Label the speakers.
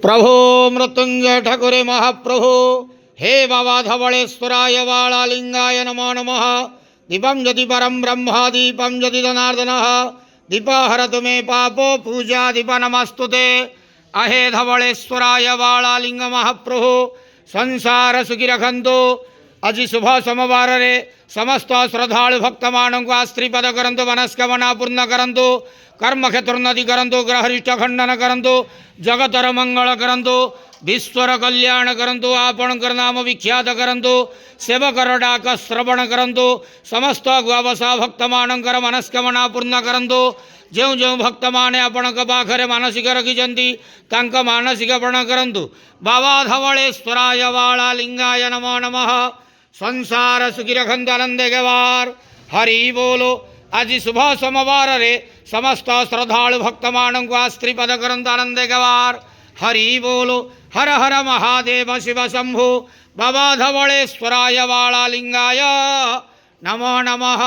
Speaker 1: प्रभो मृत्युंजय ठाकुरे महाप्रभु हे बाबा धवलेश्वराय वाळालिंगाय नमो नमः। दीपं यदि परं ब्रह्म दीपं यदि जनार्दनः दीपहरतु मे पापो पूजा दीप नमस्तुते। अहे धवलेश्वराय वाळालिंग महाप्रभु संसार सुखी रखंतु। आज शुभ सोमवार रे समस्त श्रद्धालु भक्त मानक आस्त्रीपद करंतु मनस्कामना पूर्ण करंतु कर्म क्षेत्रोन्नति करंतु ग्रहरिष्ठ खंडन करंतु जगतर मंगल करंतु विश्वर कल्याण करंतु आपणकर नाम विख्यात करंतु सेवकर डाक श्रवण करंतु समस्त गुआवसा भक्त मानकर मनस्कामना पूर्ण करंतु। जो जो भक्त माने आपणक पाखरे मानसिक रखिछंती तांक मानसिक पूर्ण करंतु। बाबा धवलेश्वराय वाळालिंगाय नमो नमः। संसार सुखी रखंतु आनंदे गवार हरि बोलो। आज शुभ सोमवार रे समस्त श्रद्धालु भक्त मानक आस्त्रीपद करंतु आनंदे गवार हरि बोलो। हर हर महादेव शिव शंभु बाबा धवलेश्वराय वाळालिंगाय नमो नमः।